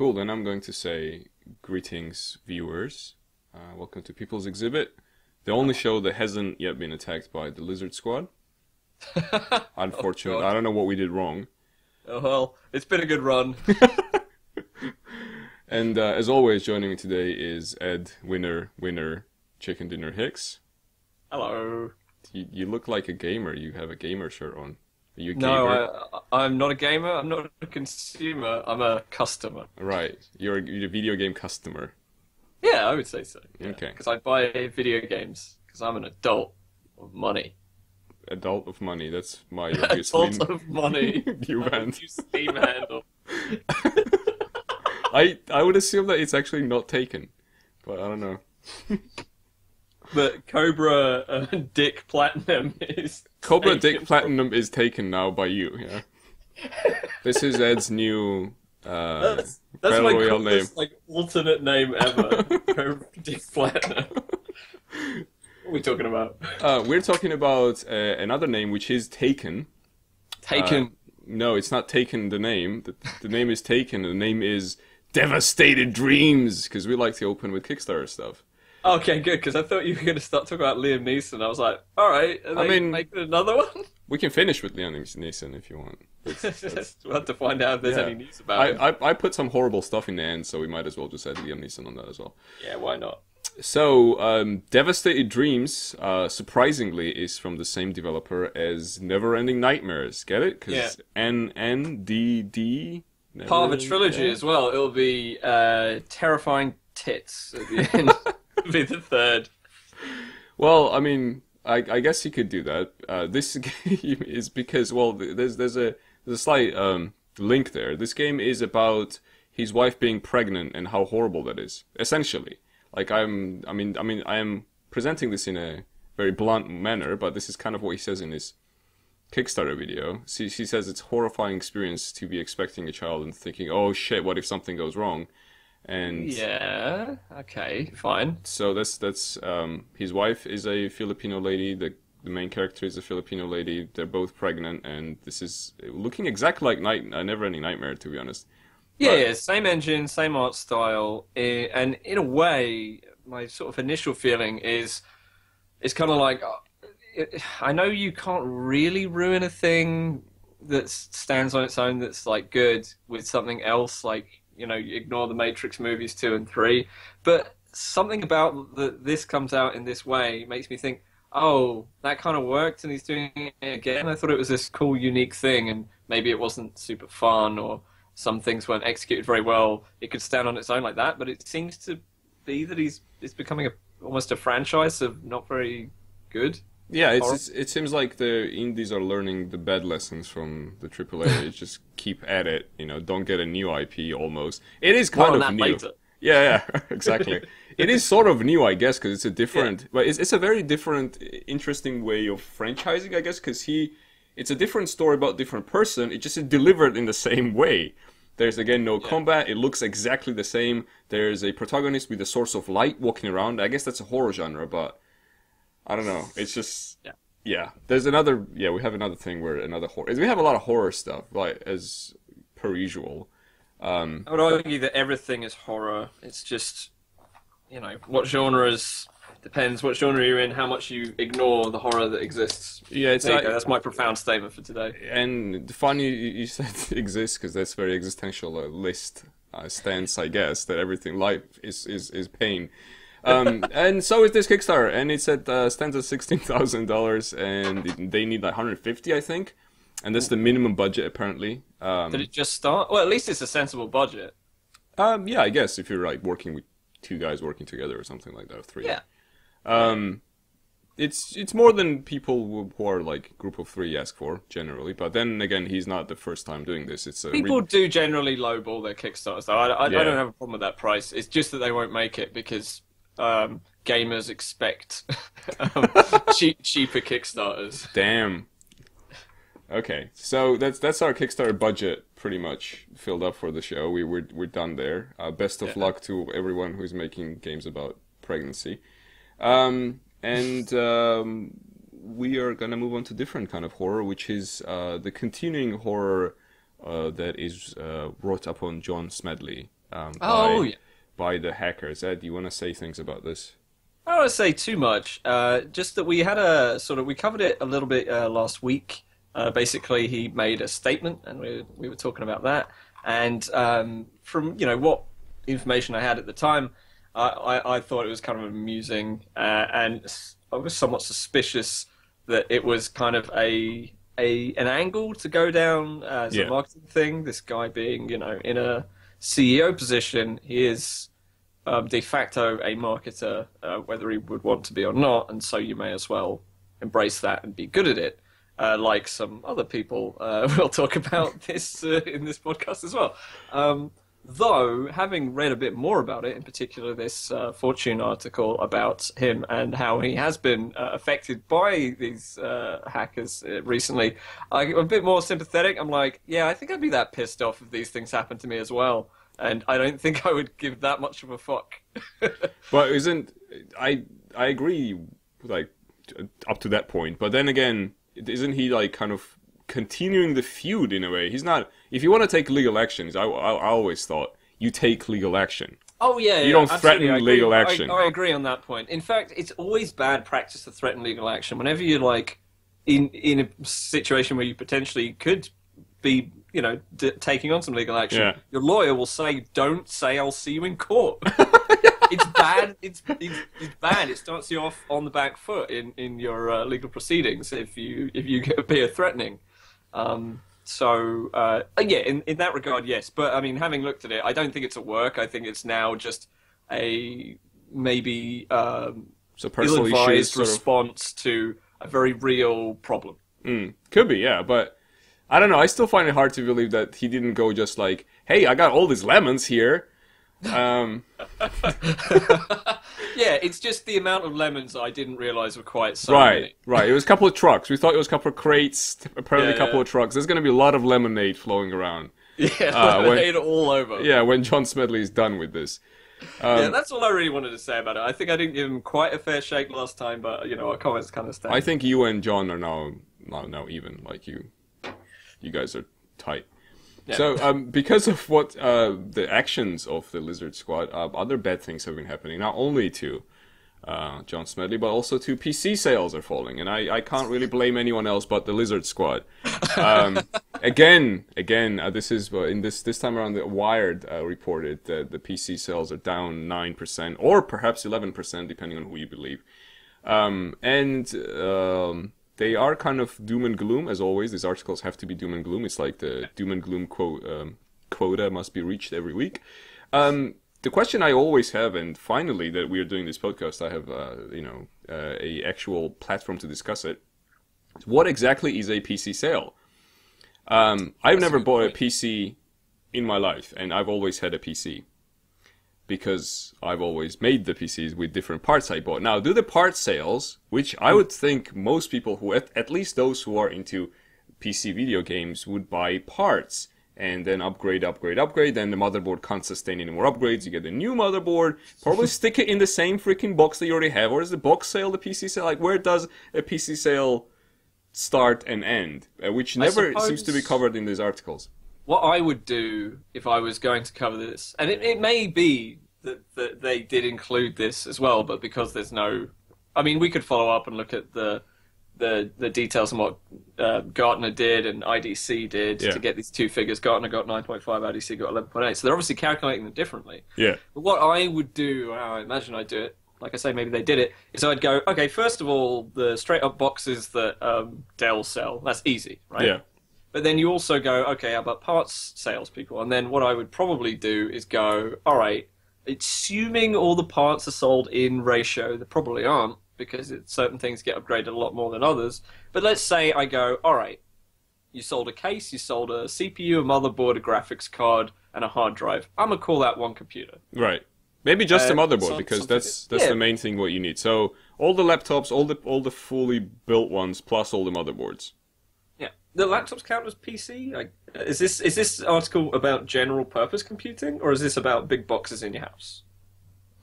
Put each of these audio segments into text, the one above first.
Cool, then I'm going to say greetings, viewers. Welcome to People's Exhibit, the only show that hasn't yet been attacked by the Lizard Squad. Unfortunately, Oh, I don't know what we did wrong. oh well, it's been a good run. And as always, joining me today is Ed, winner, Chicken Dinner Hicks. Hello. You look like a gamer. You have a gamer shirt on. Are you a gamer? No, I'm not a gamer. I'm not a consumer. I'm a customer. Right, you're a video game customer. Yeah, I would say so. Okay. Because I buy video games because I'm an adult of money. Adult of money. That's my obviously Adult of money. new band. New Steam handle. I would assume that it's actually not taken, but I don't know. But Cobra Dick Platinum is Cobra taken Dick Platinum is taken now by you. Yeah. This is Ed's new That's Battle my Royale name. coolest, like, alternate name ever. Cobra Dick Platinum. What are we talking about? We're talking about another name which is taken. Taken. No, it's not taken. The name. The name is taken. The name is Devastated Dreams because we like to open with Kickstarter stuff. Okay, good, because I thought you were going to start talking about Liam Neeson. I was like, all right, are they making another one? We can finish with Liam Neeson if you want. We'll have to find out if there's any news about it. I put some horrible stuff in the end, so we might as well just add Liam Neeson on that as well. Yeah, why not? So, Devastated Dreams, surprisingly, is from the same developer as Neverending Nightmares. Get it? Because NNDD... Part of a trilogy as well. It'll be Terrifying Tits at the end. It'll be the third. Well, I mean, I guess you could do that. This game is because, well, there's a slight link there. This game is about his wife being pregnant and how horrible that is, essentially. Like, I am presenting this in a very blunt manner, but this is kind of what he says in his Kickstarter video. She says it's a horrifying experience to be expecting a child and thinking, oh shit, what if something goes wrong? And yeah, okay, fine. so that's his wife is a Filipino lady. The main character is a Filipino lady. They're both pregnant, and this is looking exactly like Neverending Nightmare, to be honest. Yeah, same engine, same art style, and in a way, my sort of initial feeling is it's kind of like, I know you can't really ruin a thing that stands on its own that's like good with something else, like, you know, you ignore the Matrix movies 2 and 3, but something about this comes out in this way makes me think, oh, that kind of worked and he's doing it again. I thought it was this cool, unique thing, and maybe it wasn't super fun or some things weren't executed very well. It could stand on its own like that, but it seems to be that it's becoming almost a franchise of not very good. Yeah, it seems like the indies are learning the bad lessons from the AAA. It's just keep at it, you know, don't get a new IP almost. It is kind of new. Later. Yeah, exactly. It is sort of new, I guess, because it's a different, but it's a very different, interesting way of franchising, I guess, because it's a different story about a different person. It just is delivered in the same way. There's again no combat. It looks exactly the same. There's a protagonist with a source of light walking around. I guess that's a horror genre, but I don't know. It's just There's another we have another thing where another horror. We have a lot of horror stuff, like as per usual. I would argue that everything is horror. It's just, you know, what genres depends what genre you're in, how much you ignore the horror that exists. Yeah, it's there you go. That's my profound statement for today. And funny you said exists because that's very existential list stance, I guess, that everything life is pain. And so is this Kickstarter, and it said stands at $16,000, and they need like 150, I think, and that's the minimum budget apparently. Did it just start? Well, at least it's a sensible budget. Yeah, I guess if you're like working with two guys working together or something like that, or three. Yeah. It's more than people who are like group of three ask for generally, but then again, he's not the first time doing this. It's people do generally lowball their Kickstarters, though. I don't have a problem with that price. It's just that they won't make it because gamers expect cheaper Kickstarters. Damn. Okay, so that's our Kickstarter budget pretty much filled up for the show. We're done there. Best of luck to everyone who's making games about pregnancy. We are gonna move on to different kind of horror, which is the continuing horror that is brought upon John Smedley Oh, yeah. by the hackers. Ed, do you want to say things about this? I don't want to say too much. Just that we had we covered it a little bit last week. Basically, he made a statement, and we were talking about that. And from what information I had at the time, I thought it was kind of amusing, and I was somewhat suspicious that it was kind of an angle to go down as a marketing thing. This guy being in a CEO position, he is de facto a marketer, whether he would want to be or not, and so you may as well embrace that and be good at it, like some other people we'll talk about this in this podcast as well. Though, having read a bit more about it, in particular this Fortune article about him and how he has been affected by these hackers recently, I'm a bit more sympathetic. I'm like, yeah, I think I'd be that pissed off if these things happened to me as well. And I don't think I would give that much of a fuck. But I agree, like, up to that point. But then again, isn't he, like, kind of continuing the feud in a way? He's not... If you want to take legal actions, I always thought you take legal action. Oh, yeah, You don't threaten legal action. I agree on that point. In fact, it's always bad practice to threaten legal action. Whenever you're, like, in a situation where you potentially could be... taking on some legal action, your lawyer will say, "Don't say I'll see you in court." It's bad. It's bad. It starts you off on the back foot in your legal proceedings if you appear threatening. In that regard, yes. But I mean, having looked at it, I don't think it's a work. I think it's now just a maybe ill-advised response to a very real problem. Could be, yeah, but. I don't know, I still find it hard to believe that he didn't go just like, hey, I got all these lemons here. Yeah, it's just the amount of lemons I didn't realize were quite so many. Right. It was a couple of trucks. We thought it was a couple of crates, apparently a couple of trucks. There's going to be a lot of lemonade flowing around. Yeah, lemonade all over. Yeah, when John Smedley is done with this. That's all I really wanted to say about it. I think I didn't give him quite a fair shake last time, but, our comments kind of stand. I think you and John are now even, like You guys are tight. Yeah. So, because of what the actions of the Lizard Squad, other bad things have been happening. Not only to John Smedley, but also to PC sales are falling, and I can't really blame anyone else but the Lizard Squad. Again, this is this time around, the Wired reported that the PC sales are down 9% or perhaps 11%, depending on who you believe, They are kind of doom and gloom, as always. These articles have to be doom and gloom. It's like the doom and gloom quota must be reached every week. The question I always have, and finally that we are doing this podcast, I have a actual platform to discuss it. What exactly is a PC sale? I've never bought a PC in my life, and I've always had a PC. Because I've always made the PCs with different parts I bought. Now, do the part sales, which I would think most people who, at least those who are into PC video games, would buy parts and then upgrade, then the motherboard can't sustain any more upgrades, you get a new motherboard, probably stick it in the same freaking box that you already have, or is the box sale the PC sale? Like, where does a PC sale start and end? Which never seems to be covered in these articles. What I would do if I was going to cover this, and it may be that they did include this as well, but because there's no... I mean, we could follow up and look at the details on what Gartner did and IDC did to get these two figures. Gartner got 9.5, IDC got 11.8, so they're obviously calculating them differently. Yeah. But what I would do, I imagine I'd do it, like I say, maybe they did it, is I'd go, okay, first of all, the straight-up boxes that Dell sell, that's easy, right? Yeah. But then you also go, okay, how about parts salespeople? And then what I would probably do is go, all right, assuming all the parts are sold in ratio, they probably aren't, because certain things get upgraded a lot more than others. But let's say I go, all right, you sold a case, you sold a CPU, a motherboard, a graphics card, and a hard drive. I'm going to call that one computer. Right. Maybe just a motherboard, because that's the main thing what you need. So all the laptops, all the fully built ones, plus all the motherboards. The laptops count as PC? Like, is this article about general purpose computing, or is this about big boxes in your house?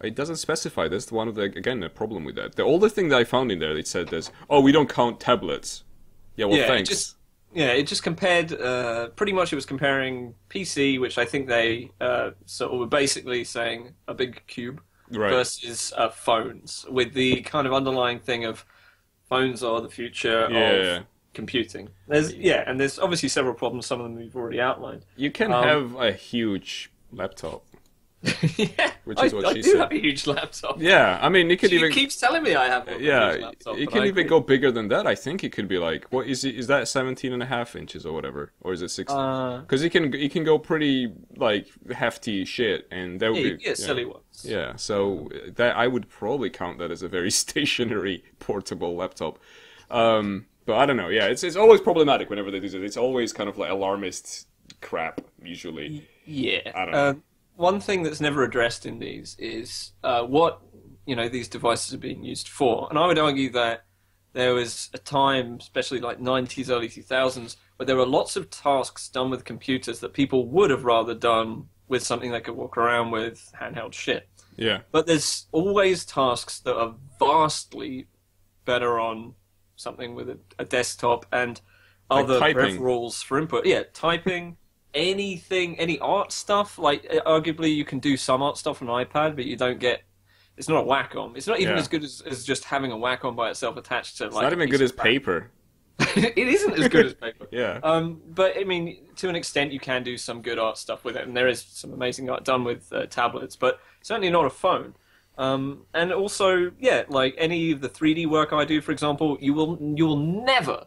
It doesn't specify. That's one of the problem with that. The only thing that I found in there, it said this, we don't count tablets. Yeah, well, thanks. Yeah, it just compared. Pretty much, it was comparing PC, which I think they sort of were basically saying a big cube, Right. versus phones, with the kind of underlying thing of phones are the future Yeah. of computing. And there's obviously several problems. Some of them we've already outlined. You can have a huge laptop, Yeah, which is what I she do said. have a huge laptop. Yeah, I mean, it could She even. keeps telling me I have a huge laptop. it but can I even agree. go bigger than that. I think it could be like, what is it? Is that 17.5 inches or whatever, or is it 16? Because it can go pretty like hefty shit, and that would Yeah, be you get silly ones. Yeah, so that I would probably count that as a very stationary portable laptop. But I don't know. Yeah, it's always problematic whenever they do it. It's always kind of like alarmist crap usually. Yeah. I don't know. One thing that's never addressed in these is what these devices are being used for, and I would argue that there was a time, especially like 90s, early 2000s, where there were lots of tasks done with computers that people would have rather done with something they could walk around with, handheld shit. Yeah. But there's always tasks that are vastly better on something with a desktop and Like other typing. peripherals for input. Yeah, typing, anything, any art stuff. Like, arguably, you can do some art stuff on an iPad, but you don't get. It's not a Wacom. It's not even Yeah. as good as just having a Wacom by itself attached to. It's Like, not even good as paper. it isn't as good as paper. Yeah. But I mean, to an extent, you can do some good art stuff with it, and there is some amazing art done with tablets, but certainly not a phone. And also, yeah, like any of the 3D work I do, for example, you will never,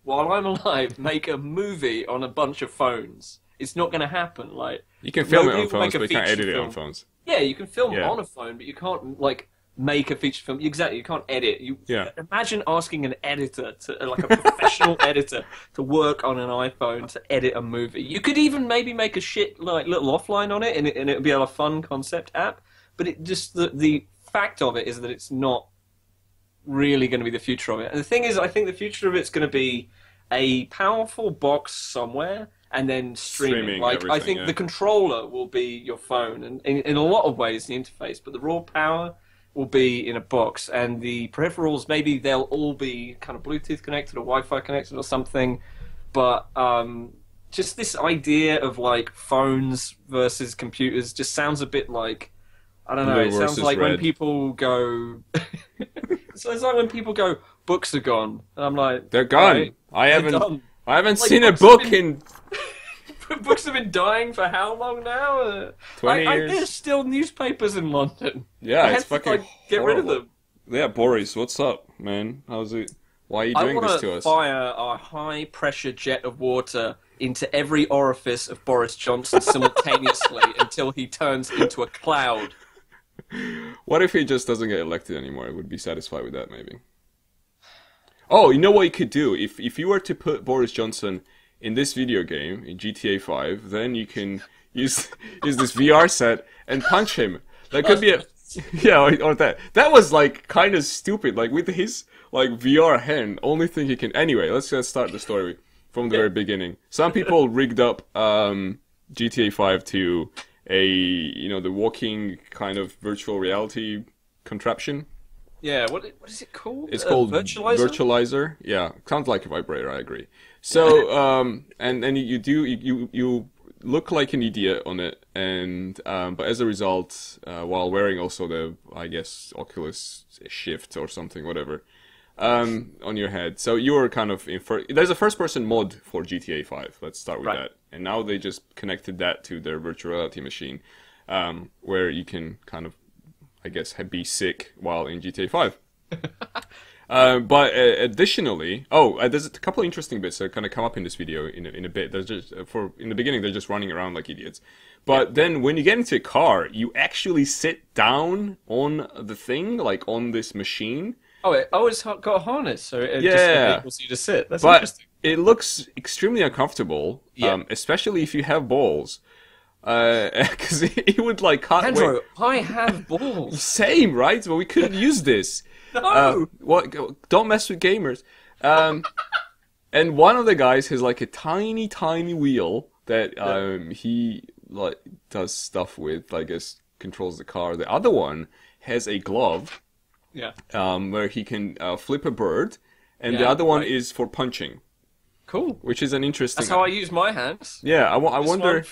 while I'm alive, make a movie on a bunch of phones. It's not going to happen. Like, You can film it nobody on will phones, make a but you can't feature edit it on film. phones. Yeah, you can film Yeah. on a phone, but you can't like make a feature film. Exactly, you can't edit. Yeah. Imagine asking an editor like a professional editor to work on an iPhone to edit a movie. You could even maybe make a shit like little offline on it, and it would be a fun concept app. But it just the fact of it is that it's not really going to be the future of it. And the thing is, I think the future of it's going to be a powerful box somewhere and then streaming. Like, I everything, think yeah. the controller will be your phone, and in a lot of ways the interface, but the raw power will be in a box, and the peripherals, maybe they'll all be kind of Bluetooth connected or Wi-Fi connected or something, but just this idea of like phones versus computers just sounds a bit like, I don't know, Blue it sounds versus like when red. people go so it's like when people go, books are gone, and I'm like, They're gone. right, I they're haven't done. I haven't Like, seen a books have book been- in Books have been dying for how long now? 20 years. There's still newspapers in London. Yeah, I had it's to, fucking like, get rid of horrible. them. Yeah, Boris, what's up, man? How's it? Why are you I doing this want to to us? fire a high-pressure jet of water into every orifice of Boris Johnson simultaneously until he turns into a cloud. What if he just doesn't get elected anymore? I would be satisfied with that, maybe. Oh, you know what you could do? If you were to put Boris Johnson in this video game, in GTA 5, then you can use this VR set and punch him. That could be a... Yeah, or that. That was, like, kind of stupid. Like, with his, like, VR hand, only thing he can... Anyway, let's just start the story from the very beginning. Some people rigged up GTA 5 to the walking kind of virtual reality contraption. Yeah, what is it called? It's called virtualizer. Virtualizer. Yeah, sounds like a vibrator. I agree. So, and you look like an idiot on it, and but as a result, while wearing also the, I guess, Oculus Shift or something, whatever, on your head. So you're kind of there's a first-person mod for GTA 5. Let's start with Right. that. And now they just connected that to their virtual reality machine, where you can kind of, I guess, be sick while in GTA 5. But additionally, there's a couple of interesting bits that kind of come up in this video in a bit. There's just in the beginning they're just running around like idiots, but then when you get into a car, you actually sit down on the thing, like on this machine. It's got a harness, so it just Yeah. enables you to sit. That's But interesting. it looks extremely uncomfortable, Yeah. especially if you have balls, because it would like cut. Andrew, I have balls. Same, right? But we couldn't use this. No. What? Don't mess with gamers. And one of the guys has like a tiny, tiny wheel that he like does stuff with. I guess controls the car. The other one has a glove Yeah. where he can flip a bird, and the Yeah, other one right. is for punching. Cool. which is an interesting. That's how I use my hands. Yeah, I This wonder.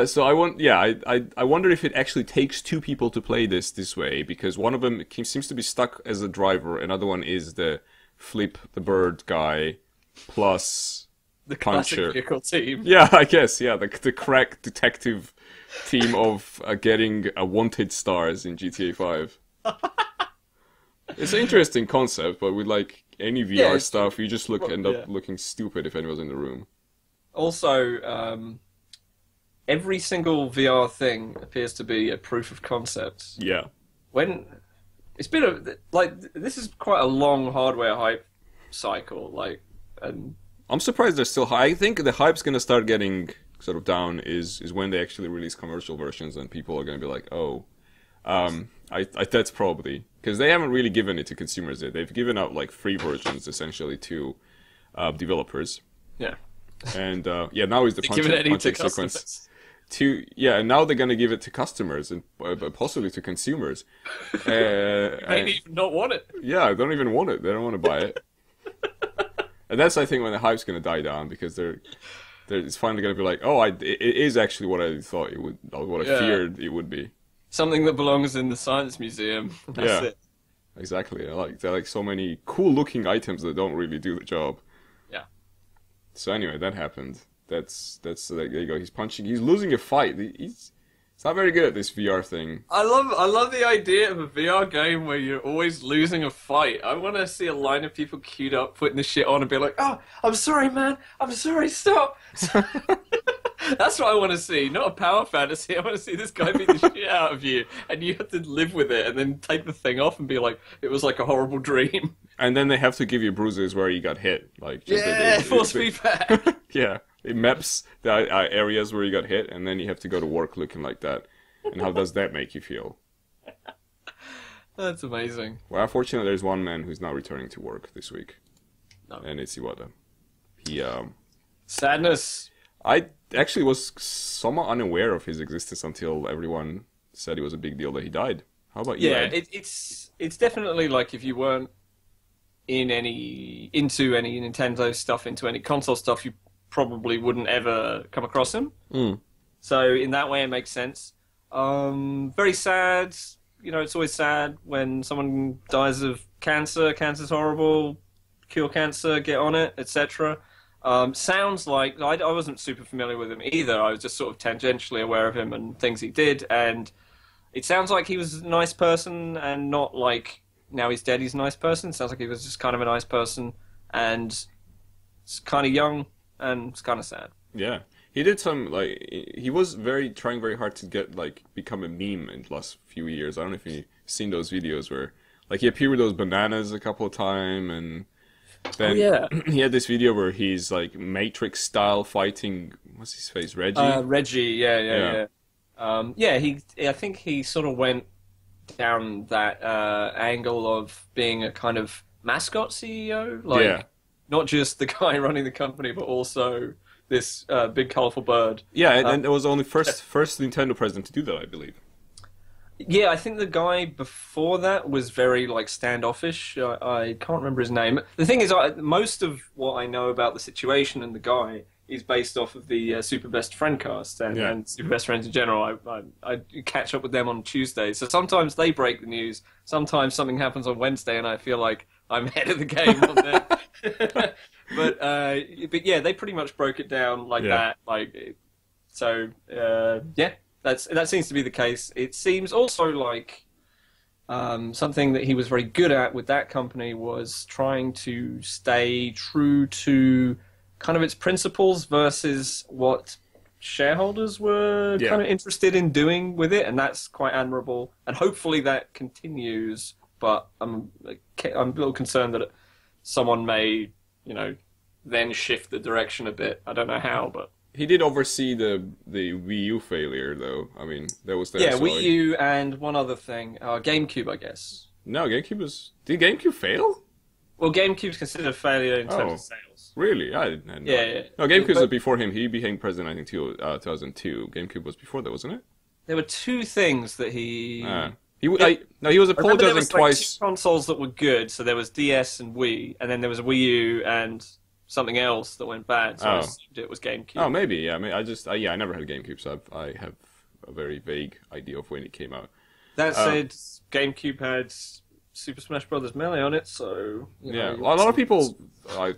So I want, yeah, I wonder if it actually takes two people to play this way, because one of them seems to be stuck as a driver, another one is the flip the bird guy plus The puncher. classic vehicle team. Yeah, I guess, yeah, the crack detective team of getting wanted stars in GTA 5. It's an interesting concept, but with like any VR stuff, you just end up looking stupid if anyone's in the room. Also, every single VR thing appears to be a proof of concept. Yeah. When it's been this is quite a long hardware hype cycle, and I'm surprised they're still high. I think the hype's gonna start getting sort of down is when they actually release commercial versions and people are gonna be like, oh, that's probably because they haven't really given it to consumers yet. They've given out like free versions essentially to developers. yeah, And now is the punching sequence. And now they're gonna give it to customers and possibly to consumers. Maybe even not want it. Yeah, they don't even want it. They don't want to buy it. And that's, I think, when the hype's gonna die down, because it's finally gonna be like, oh, it is actually what I thought it would, or what I feared it would be. Something that belongs in the science museum. That's it. Exactly. There are like so many cool-looking items that don't really do the job. Yeah. So anyway, that happened. That's there you go. He's punching. He's losing a fight. He's not very good at this VR thing. I love the idea of a VR game where you're always losing a fight. I want to see a line of people queued up, putting the shit on, and be like, "Oh, I'm sorry, man. I'm sorry. Stop." That's what I want to see, not a power fantasy. I want to see this guy beat the shit out of you, and you have to live with it, and then take the thing off and be like, "It was like a horrible dream." And then they have to give you bruises where you got hit, like just force feedback. Yeah, it maps the areas where you got hit, and then you have to go to work looking like that. And how does that make you feel? That's amazing. Well, unfortunately, there's one man who's not returning to work this week, and it's Iwata. He sadness. I actually was somewhat unaware of his existence until everyone said it was a big deal that he died. How about you? Yeah, it's definitely like if you weren't into any Nintendo stuff, into any console stuff, you probably wouldn't ever come across him. So in that way, it makes sense. Very sad. You know, it's always sad when someone dies of cancer. Cancer's horrible. Cure cancer, get on it, etc. Sounds like I wasn't super familiar with him either. I was just sort of tangentially aware of him and things he did, and it sounds like he was a nice person, and not like now he's dead. He's a nice person. It sounds like he was just kind of a nice person, and it's kind of young, and it's kind of sad. Yeah, he did some he was trying very hard to get become a meme in the last few years. I don't know if you've seen those videos where he appeared with those bananas a couple of times, and then he had this video where he's Matrix style fighting. What's his face? Reggie. Reggie. Yeah. I think he sort of went down that angle of being a kind of mascot CEO, not just the guy running the company, but also this big colorful bird. Yeah, and it was only first Nintendo president to do that, I believe. Yeah, I think the guy before that was very standoffish. I can't remember his name. The thing is, most of what I know about the situation and the guy is based off of the Super Best Friend cast and Super Best Friends in general. I catch up with them on Tuesdays, so sometimes they break the news. Sometimes something happens on Wednesday, and I feel like I'm ahead of the game on that. But yeah, they pretty much broke it down that. That seems to be the case. It seems also like something that he was very good at with that company was trying to stay true to kind of its principles versus what shareholders were kind of interested in doing with it, and that's quite admirable. And hopefully that continues. But I'm a little concerned that someone may, then shift the direction a bit. I don't know how, but. He did oversee the Wii U failure, though. I mean, that was there. Yeah, Wii U and one other thing. GameCube, I guess. No, GameCube was... Did GameCube fail? Well, GameCube's considered a failure in terms of sales. Really? I didn't know. Yeah. No, GameCube was before him. He became president, I think, 2002. GameCube was before that, wasn't it? There were two things that he No, he was I remember there apologizing was twice. two consoles that were good, so there was DS and Wii, and then there was a Wii U and something else that went bad, so I assumed it was GameCube. Oh, maybe. Yeah, I mean, I never had a GameCube, so I have a very vague idea of when it came out. That said, GameCube had Super Smash Bros. Melee on it, so a lot of people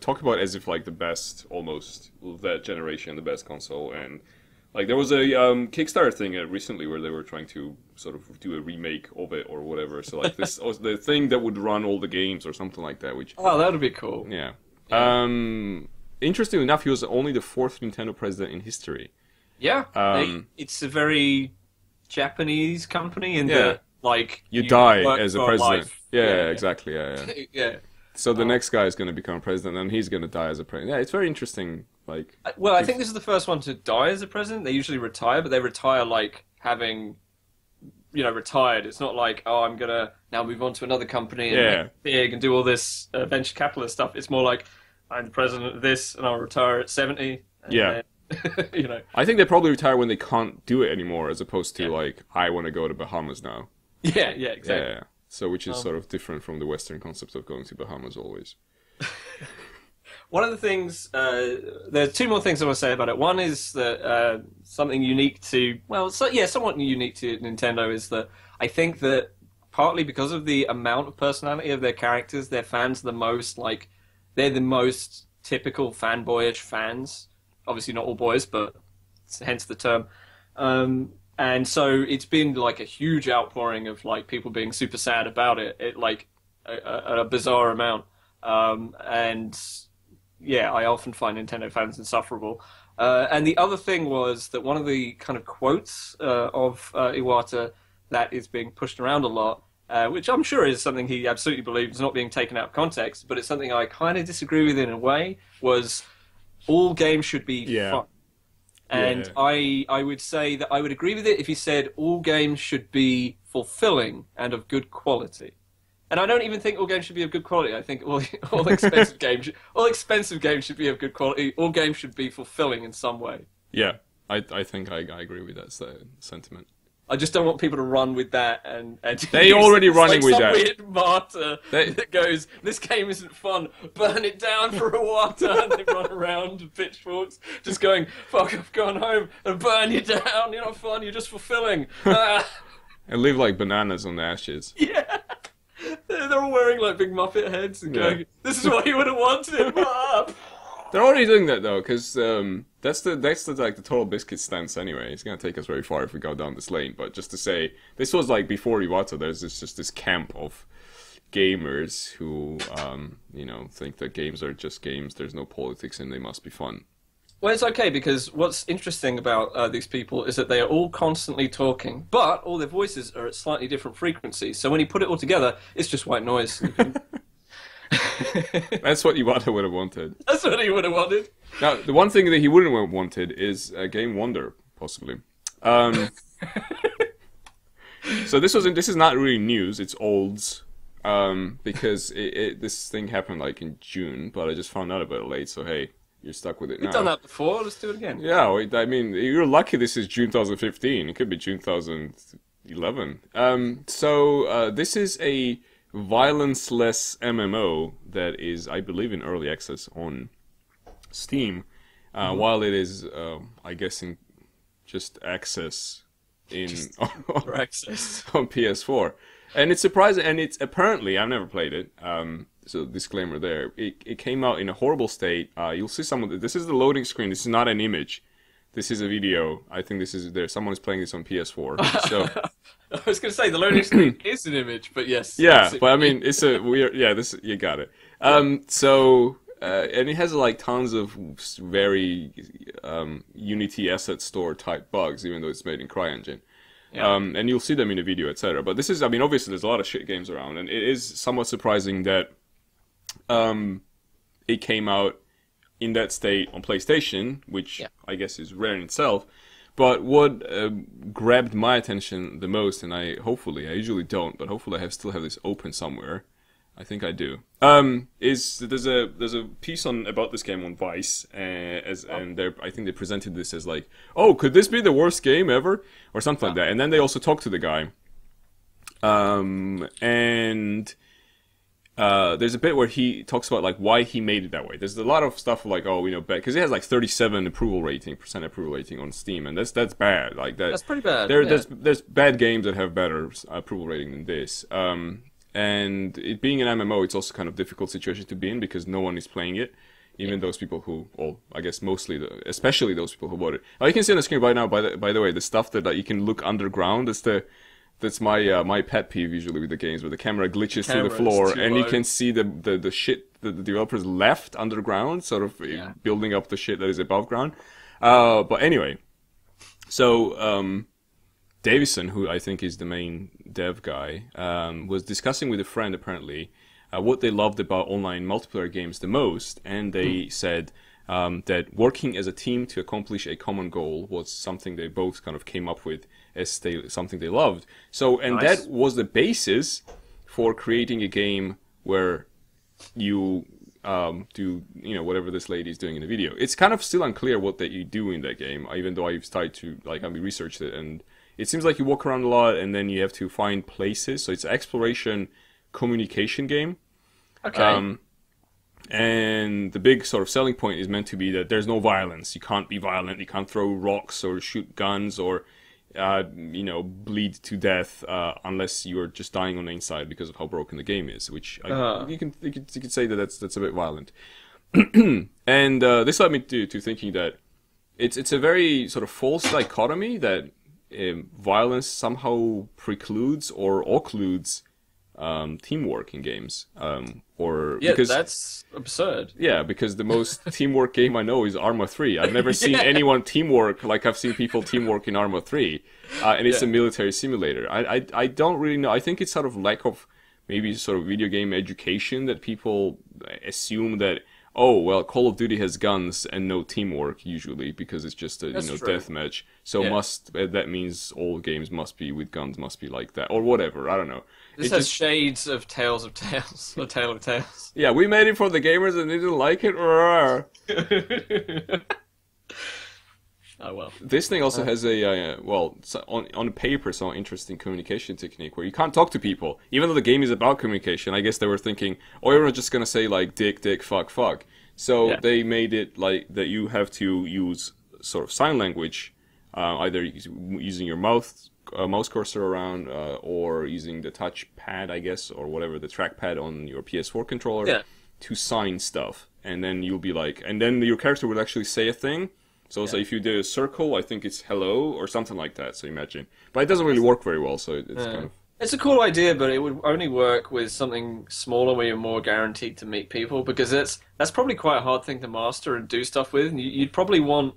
talk about it as if like the best, almost that generation, the best console, and like there was a Kickstarter thing recently where they were trying to sort of do a remake of it or whatever. So like this was the thing that would run all the games or something like that. Which that would be cool. Yeah. Interestingly enough, he was only the 4th Nintendo president in history. Yeah. It's a very Japanese company in that like you die as a president. Life. Yeah, exactly. Yeah. Yeah. So the next guy is going to become president, and he's going to die as a president. Yeah, it's very interesting. Like, well, I think this is the first one to die as a president. They usually retire, but they retire like having, retired. It's not like, oh, I'm gonna now move on to another company and make big and do all this venture capitalist stuff. It's more like I'm the president of this, and I'll retire at 70. Yeah. Then, I think they probably retire when they can't do it anymore, as opposed to like, I want to go to Bahamas now. Yeah, exactly. Yeah. So, which is sort of different from the Western concept of going to Bahamas always. One of the things, there's two more things I want to say about it. One is that something unique to, somewhat unique to Nintendo is that I think that partly because of the amount of personality of their characters, their fans are the most, like, they're the most typical fanboyish fans. Obviously not all boys, but hence the term. And so it's been like a huge outpouring of like people being super sad about it like a bizarre amount. And yeah, I often find Nintendo fans insufferable. And the other thing was that one of the kind of quotes of Iwata that is being pushed around a lot, which I'm sure is something he absolutely believes, not being taken out of context, but it's something I kind of disagree with in a way, was all games should be fun. And I would say that I would agree with it if he said all games should be fulfilling and of good quality. And I don't even think all games should be of good quality. I think all expensive games should be of good quality. All games should be fulfilling in some way. Yeah, I think I agree with that sentiment. I just don't want people to run with that and they already running with that. Weird martyr that goes, this game isn't fun, burn it down for Iwata, and they run around with pitchforks, just going, fuck, I've gone home and burn you down. You're not fun. You're just fulfilling. And leave like bananas on the ashes. Yeah. They're all wearing like big Muppet heads and going, this is what you would have wanted. They're already doing that though, because that's the like the Total Biscuit stance anyway. It's gonna take us very far if we go down this lane. But just to say, this was like before Iwata. There's just this camp of gamers who think that games are just games. There's no politics and they must be fun. Well, it's okay because what's interesting about these people is that they are all constantly talking, but all their voices are at slightly different frequencies. So when you put it all together, it's just white noise. That's what Iwata would have wanted. That's what he would have wanted. Now, the one thing that he wouldn't have wanted is Game Wonder, possibly. So this is not really news. It's olds, because this thing happened like in June, but I just found out about it late. So hey, you're stuck with it now. We've done that before. Let's do it again. Yeah, I mean, you're lucky. This is June 2015. It could be June 2011. So this is a violence-less MMO that is, I believe, in early access on Steam, while it is, I guess, in just access for access on PS4. And it's surprising, and it's apparently, I've never played it, so disclaimer there, it came out in a horrible state. You'll see this is the loading screen, this is not an image. This is a video. I think someone is playing this on PS4. So I was going to say the loading screen is an image, but yes. Yeah, but I mean, it's a weird. Yeah, you got it. And it has like tons of very Unity asset store type bugs, even though it's made in CryEngine. Yeah. And you'll see them in the video, etc. But this is, I mean, obviously there's a lot of shit games around, and it is somewhat surprising that it came out in that state on PlayStation, which I guess is rare in itself. But what grabbed my attention the most, and I usually don't, but hopefully I still have this open somewhere. I think I do. Is there's a piece about this game on Vice, and I think they presented this as like, oh, could this be the worst game ever, or something like that. And then they also talked to the guy, And there's a bit where he talks about like why he made it that way. There's a lot of stuff like, oh, you know, because it has like 37% approval rating on Steam, and that's bad. Like that. That's pretty bad. There's bad games that have better approval rating than this. And it being an MMO, it's also kind of difficult situation to be in because no one is playing it. Even those people who, well, I guess especially those people who bought it. Oh, you can see on the screen right now. By the way, the stuff that you can look underground. That's my pet peeve usually with the games, where the camera glitches through the floor and you can see the shit that the developers left underground, sort of building up the shit that is above ground. But anyway, so Davison, who I think is the main dev guy, was discussing with a friend apparently what they loved about online multiplayer games the most, and they said that working as a team to accomplish a common goal was something they both kind of came up with as something they loved. So, and that was the basis for creating a game where you do, you know, whatever this lady is doing in the video. It's kind of still unclear what that you do in that game, even though I've started to, like, I researched it, and it seems like you walk around a lot and then you have to find places. So it's an exploration communication game. Okay. And the big sort of selling point is meant to be that there's no violence. You can't be violent. You can't throw rocks or shoot guns or, you know, bleed to death unless you're just dying on the inside because of how broken the game is. Which you could say that that's a bit violent. And this led me to thinking that it's a very sort of false dichotomy that violence somehow precludes or occludes teamwork in games. Because that's absurd. Yeah, because the most teamwork game I know is Arma 3. I've never seen anyone teamwork like I've seen people teamwork in Arma 3. And it's a military simulator. I don't really know. I think it's sort of lack of maybe sort of video game education that people assume that, oh, well, Call of Duty has guns and no teamwork usually because it's just a deathmatch. So that means all games must be with guns, must be like that, or whatever. I don't know. This has shades of Tales of Tales, or Tale of Tales. Yeah, we made it for the gamers and they didn't like it. Oh well. This thing also has a on paper, some interesting communication technique where you can't talk to people, even though the game is about communication. I guess they were thinking, oh, you're not just gonna say like dick, fuck. So they made it like that you have to use sort of sign language, either using your mouse cursor around, or using the touch pad, I guess, or whatever, the trackpad on your PS4 controller to sign stuff. And then you'll be like, and then your character will actually say a thing. So if you do a circle, I think it's hello or something like that. So imagine, but it doesn't really work very well. So it's kind of. It's a cool idea, but it would only work with something smaller where you're more guaranteed to meet people, because that's probably quite a hard thing to master and do stuff with. And you'd probably want,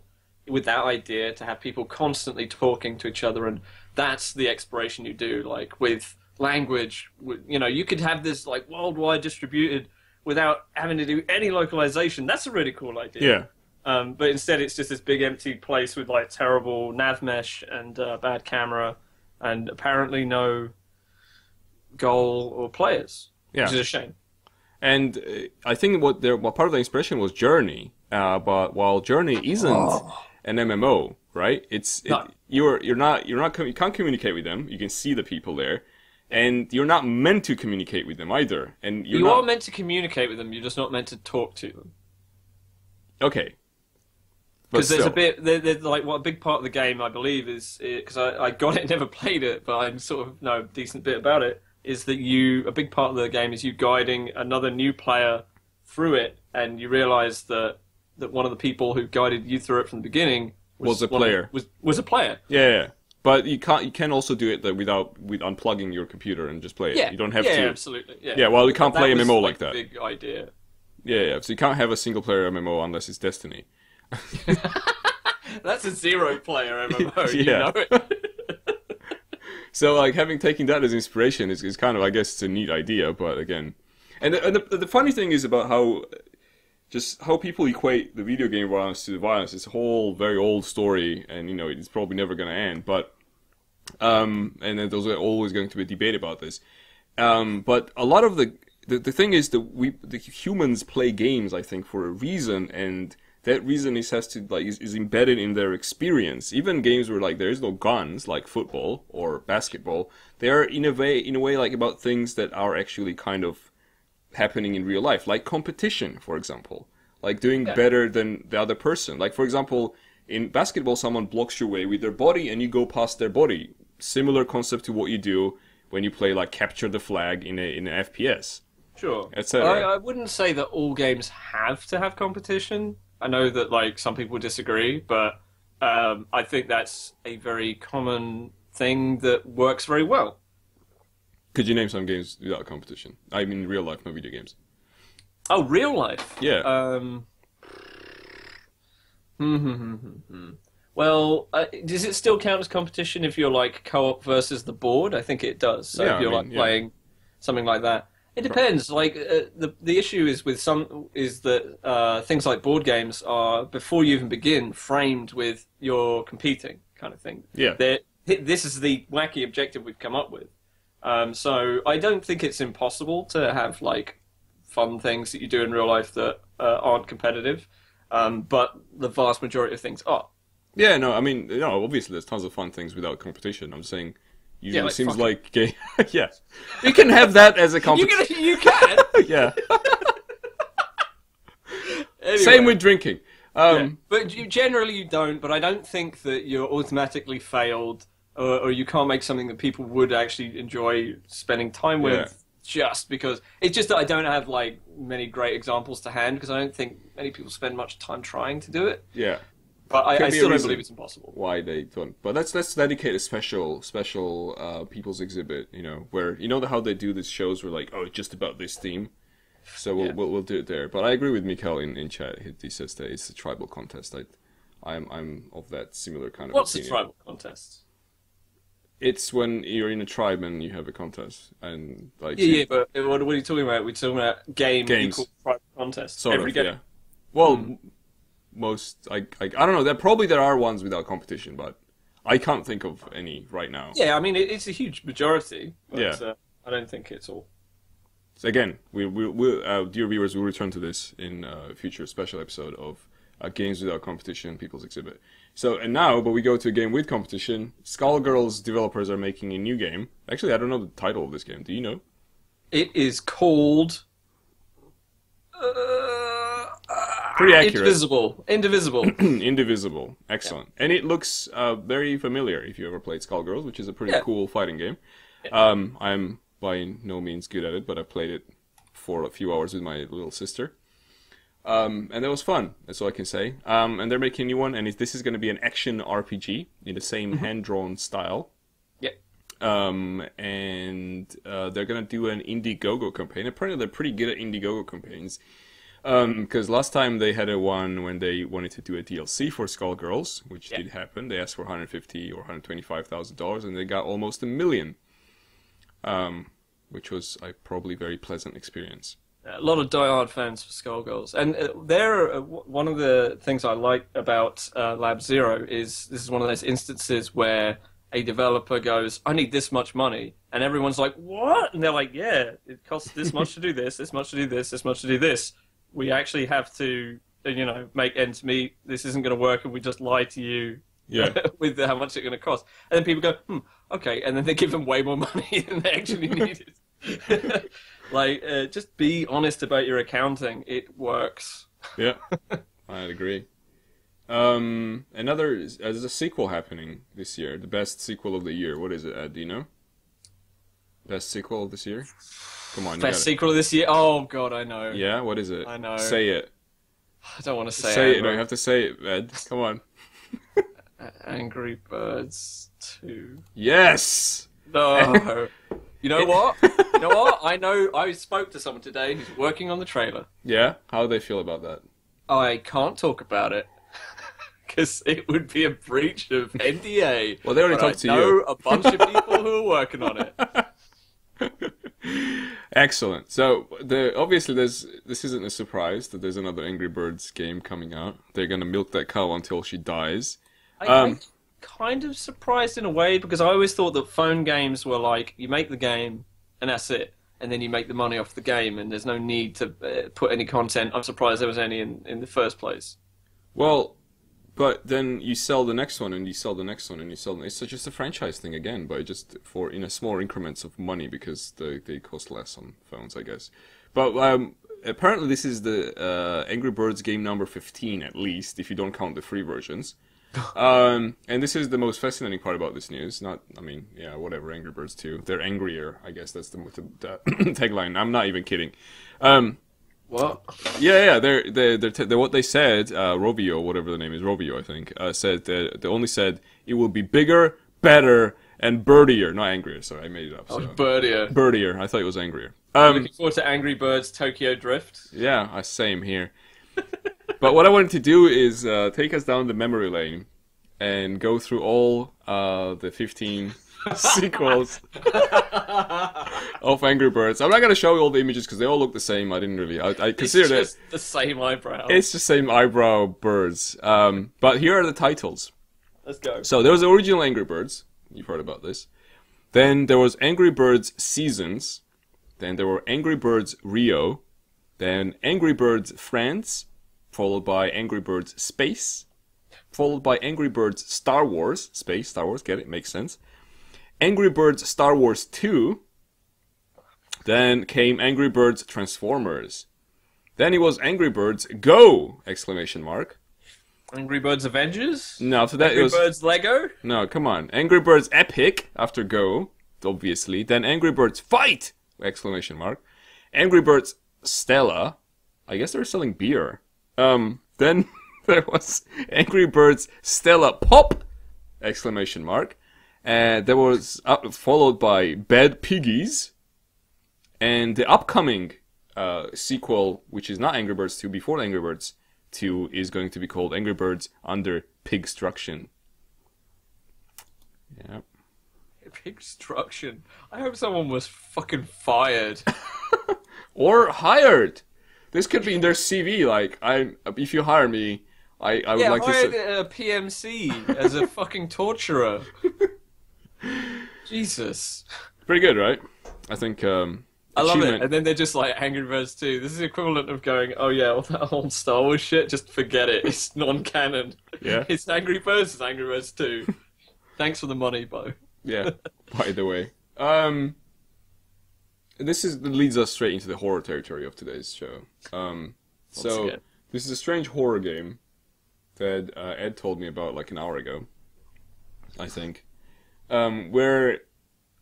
with that idea, to have people constantly talking to each other, and that's the exploration you do. Like with language, you know, you could have this like worldwide distributed without having to do any localization. That's a really cool idea. Yeah. But instead, it's just this big empty place with like terrible nav mesh and bad camera, and apparently no goal or players, which is a shame. And I think what part of the inspiration was Journey, but while Journey isn't an MMO, right? You can't communicate with them. You can see the people there, and you're not meant to communicate with them either. And you are meant to communicate with them. You're just not meant to talk to them. Okay. Because there's a big part of the game, I believe, is because I got it, never played it, but I sort of know a decent bit about it. Is that a big part of the game is you guiding another new player through it, and you realise that one of the people who guided you through it from the beginning was a player. Was a player. Yeah. But you can also do it with unplugging your computer and just play it. Yeah. You don't have to. Yeah, absolutely. Yeah. Yeah. Well, you can't play MMO like that. Big idea. Yeah. So you can't have a single player MMO unless it's Destiny. That's a 0-player MMO. You know it. So, like, having taken that as inspiration is kind of, I guess, it's a neat idea. But again, and the funny thing is about how people equate the video game violence to the violence. It's a whole very old story, and it's probably never going to end. But and then there's always going to be a debate about this. But a lot of the thing is that the humans play games, I think, for a reason, and that reason has to like is embedded in their experience. Even games where like there is no guns, like football or basketball, they are in a way like about things that are actually kind of happening in real life, like competition, for example, like doing better than the other person. Like for example, in basketball, someone blocks your way with their body, and you go past their body. Similar concept to what you do when you play like capture the flag in an FPS. Sure. Etc. I wouldn't say that all games have to have competition. I know that like some people disagree, but I think that's a very common thing that works very well. Could you name some games without competition? I mean real life, not video games. Oh, real life? Yeah. Well, does it still count as competition if you're like co-op versus the board? I think it does. So if you're playing something like that, it depends. Like the issue is with some is that things like board games are before you even begin framed with you're competing kind of thing. Yeah. This is the wacky objective we've come up with. So I don't think it's impossible to have like fun things that you do in real life that aren't competitive, but the vast majority of things are. Yeah, no, I mean, obviously there's tons of fun things without competition. I'm saying, usually like seems like gay. Yeah, you can have that as a competition. You can. Yeah. Anyway. Same with drinking. But generally you don't. But I don't think that you're automatically failed, or you can't make something that people would actually enjoy spending time with. Just because it's just that I don't have like many great examples to hand because I don't think many people spend much time trying to do it. Yeah. But I still don't believe it's impossible. Why they don't? But let's dedicate a special people's exhibit. Where how they do these shows where like, it's just about this theme. So we'll do it there. But I agree with Mikhail in chat. He says that it's a tribal contest. I'm of that similar kind of. What's opinion. a tribal contest? It's when you're in a tribe and you have a contest and like. Yeah, but what are you talking about? We're talking about games equal tribal contest. Every game. Yeah. Well. Most I don't know. There are ones without competition, but I can't think of any right now. Yeah, I mean it's a huge majority. But, yeah, I don't think it's all. So again, we'll dear viewers, we'll return to this in a future special episode of Games Without Competition, People's Exhibit. So but we go to a game with competition. Skullgirls developers are making a new game. Actually, I don't know the title of this game. Do you know? It is called. Pretty accurate. Indivisible. Indivisible. Excellent. Yeah. And it looks very familiar if you ever played Skullgirls, which is a pretty cool fighting game. Yeah. I'm by no means good at it, but I played it for a few hours with my little sister. And that was fun. That's all I can say. And they're making a new one, and this is going to be an action RPG in the same hand-drawn style. Yeah. And they're going to do an Indiegogo campaign. Apparently they're pretty good at Indiegogo campaigns. Because last time they had a one when they wanted to do a DLC for Skullgirls, which did happen. They asked for $150,000 or $125,000, and they got almost $1 million, which was a probably very pleasant experience. A lot of die-hard fans for Skullgirls, and they're one of the things I like about Lab Zero is this is one of those instances where a developer goes, "I need this much money," and everyone's like, "What?" And they're like, "Yeah, it costs this much to do this much to do this much to do this. We actually have to, make ends meet. This isn't going to work, and we just lie to you with how much it's going to cost." And then people go, okay, and then they give them way more money than they actually needed. Just be honest about your accounting. It works. Yeah, I'd agree. There's a sequel happening this year. The best sequel of the year. What is it, Ed? Do you know? Best sequel of this year? Come on, best sequel of this year? Oh, God, I know. Yeah, what is it? I know. Say it. I don't want to say it. Say it. No, you have to say it, Ed. Come on. Angry Birds 2. Yes! No. You know what? I know. I spoke to someone today who's working on the trailer. Yeah? How do they feel about that? I can't talk about it. Because it would be a breach of NDA. Well, they already talked to you. I know a bunch of people who are working on it. Excellent. So, obviously, this isn't a surprise that there's another Angry Birds game coming out. They're going to milk that cow until she dies. I'm kind of surprised in a way, because I always thought that phone games were like, you make the game, and that's it. And then you make the money off the game, and there's no need to put any content. I'm surprised there was any in the first place. Well, but then you sell the next one, and you sell the next one, and you sell. It's just a franchise thing again, but just for in a small increments of money because they cost less on phones, I guess. But apparently, this is the Angry Birds game number 15, at least, if you don't count the free versions. And this is the most fascinating part about this news. Whatever, Angry Birds 2. They're angrier, I guess that's the tagline. I'm not even kidding. What? Yeah. They're what they said. Rovio, whatever the name is, Rovio, I think, said that they only said it will be bigger, better, and birdier. Not angrier. Sorry, I made it up. So. Birdier. Birdier. I thought it was angrier. Looking forward to Angry Birds Tokyo Drift. Yeah, same here. But what I wanted to do is take us down the memory lane and go through all the 15 sequels of Angry Birds. I'm not going to show you all the images because they all look the same. I didn't really. I considered it. It's just the same eyebrow. It's the same eyebrow birds. But here are the titles. Let's go. So there was the original Angry Birds. You've heard about this. Then there was Angry Birds Seasons. Then there were Angry Birds Rio. Then Angry Birds France. Followed by Angry Birds Space. Followed by Angry Birds Star Wars. Space, Star Wars, get it? Makes sense. Angry Birds Star Wars 2. Then came Angry Birds Transformers. Then it was Angry Birds Go! Exclamation mark. Angry Birds Avengers? No, after that Angry it was... Birds Lego? No, come on. Angry Birds Epic after Go, obviously. Then Angry Birds Fight! Exclamation mark. Angry Birds Stella. I guess they were selling beer. Then there was Angry Birds Stella Pop! Exclamation mark. There was followed by Bad Piggies. And the upcoming sequel, which is not Angry Birds 2, before Angry Birds 2, is going to be called Angry Birds Under Pigstruction. Yeah. Pigstruction. I hope someone was fucking fired. Or hired. This could be in their CV. Like, if you hire me, I would like to say... a PMC as a fucking torturer. Jesus. Pretty good, right? I think, I love it. And then they're just like, Angry Birds 2. This is the equivalent of going, oh yeah, all that old Star Wars shit, just forget it. It's non-canon. Yeah. It's Angry Birds 2. Thanks for the money, Bo. Yeah, by the way. This leads us straight into the horror territory of today's show. This is a strange horror game that Ed told me about like an hour ago, I think. Where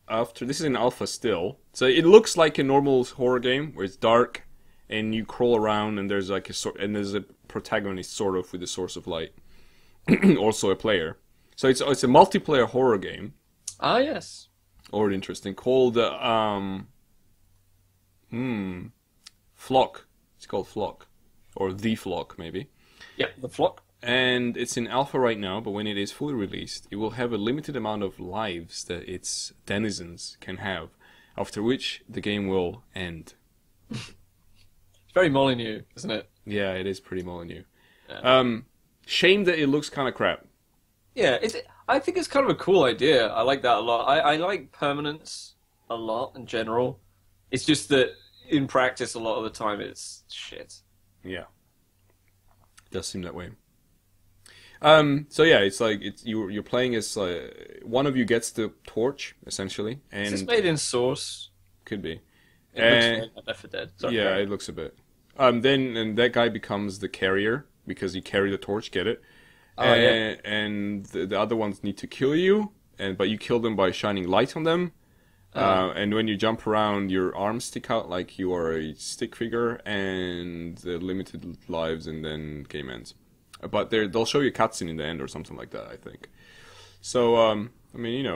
after this is in alpha still, so it looks like a normal horror game where it's dark and you crawl around and there's like there's a protagonist sort of with a source of light, also a player. So it's a multiplayer horror game. Ah yes. Or interesting, called Flock. It's called Flock, or The Flock maybe. Yeah, The Flock. And it's in alpha right now, but when it is fully released, it will have a limited amount of lives that its denizens can have, after which the game will end. It's very Molyneux, isn't it? Yeah, it is pretty Molyneux. Yeah. Shame that it looks kind of crap. Yeah, I think it's kind of a cool idea. I like that a lot. I like permanence a lot in general. It's just that in practice, a lot of the time, it's shit. Yeah. It does seem that way. So yeah, it's like you're playing as one of you gets the torch essentially, and is this made in Source? Could be. It looks like Left 4 Dead. Sorry, yeah, it looks a bit. Then that guy becomes the carrier because you carry the torch. Get it? Yeah. And the other ones need to kill you, but you kill them by shining light on them. And when you jump around, your arms stick out like you are a stick figure, and the limited lives, and then game ends. But they'll show you a cutscene in the end or something like that, I think. So, I mean,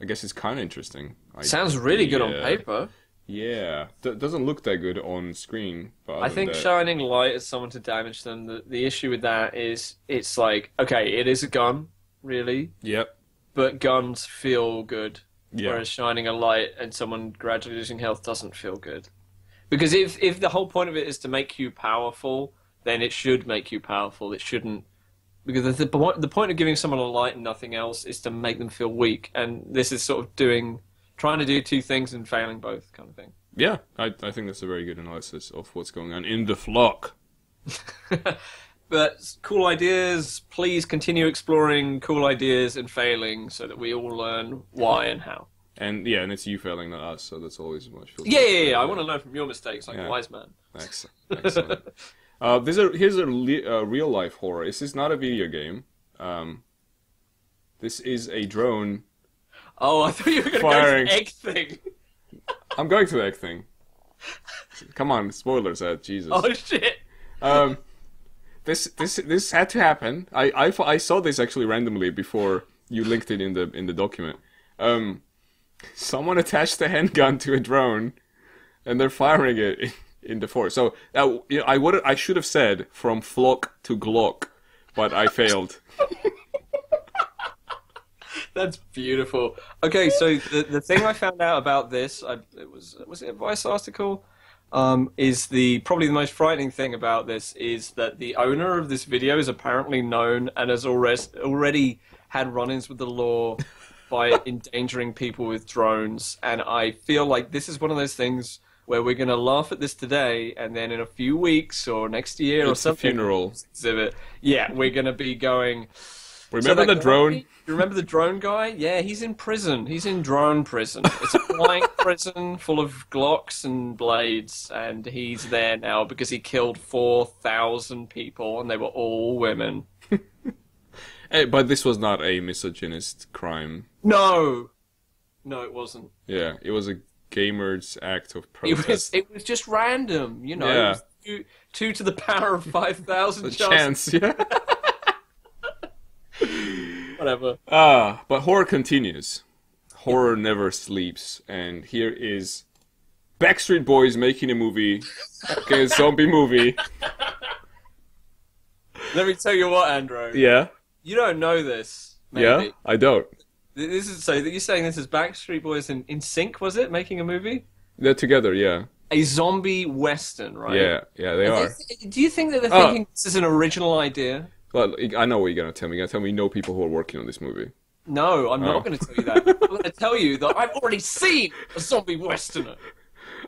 I guess it's kind of interesting. Sounds really good on paper. Yeah, doesn't look that good on screen. But I think shining light at someone to damage them, the issue with that is it's like, okay, it is a gun, really. Yep. But guns feel good. Yeah. Whereas shining a light and someone gradually losing health doesn't feel good. Because if the whole point of it is to make you powerful, then it should make you powerful. It shouldn't. Because the point of giving someone a light and nothing else is to make them feel weak. And this is sort of trying to do two things and failing both kind of thing. Yeah, I think that's a very good analysis of what's going on in the Flock. But cool ideas, please continue exploring cool ideas and failing so that we all learn why and how. And yeah, and it's you failing, not us, so that's always much. Yeah. I want to learn from your mistakes like a wise man. Excellent. Here's a real life horror. This is not a video game. This is a drone. Oh, I thought you were going to go to the egg thing. I'm going to the egg thing. Come on, spoilers, Jesus. Oh shit. This had to happen. I saw this actually randomly before you linked it in the document. Someone attached a handgun to a drone, and they're firing it in the forest. So I should have said from flock to Glock, but I failed. That's beautiful. Okay, so the thing I found out about this, was it a Vice article? Is probably the most frightening thing about this is that the owner of this video is apparently known and has already had run-ins with the law by endangering people with drones. And I feel like this is one of those things where we're going to laugh at this today, and then in a few weeks or next year or something, funeral exhibit. Yeah, we're going to be going. Remember the drone? You remember the drone guy? Yeah, he's in prison. He's in drone prison. It's a blank prison full of Glocks and blades, and he's there now because he killed 4,000 people, and they were all women. Hey, but this was not a misogynist crime. No, it wasn't. Yeah, it was a gamer's act of protest. It was just random, you know. Yeah. It was two to the power of 5,000 chance. Yeah. Whatever. But horror continues. Horror never sleeps, and here is Backstreet Boys making a movie, a zombie movie. Let me tell you what, Andrew. Yeah. You don't know this. Maybe. Yeah, I don't. This is so. You're saying this is Backstreet Boys in sync? Was it making a movie? They're together, yeah. A zombie western, right? Yeah, they are. Do you think that they're thinking this is an original idea? Well, I know what you're gonna tell me. You're gonna tell me you know people who are working on this movie. No, I'm not going to tell you that. I'm going to tell you that I've already seen a zombie westerner.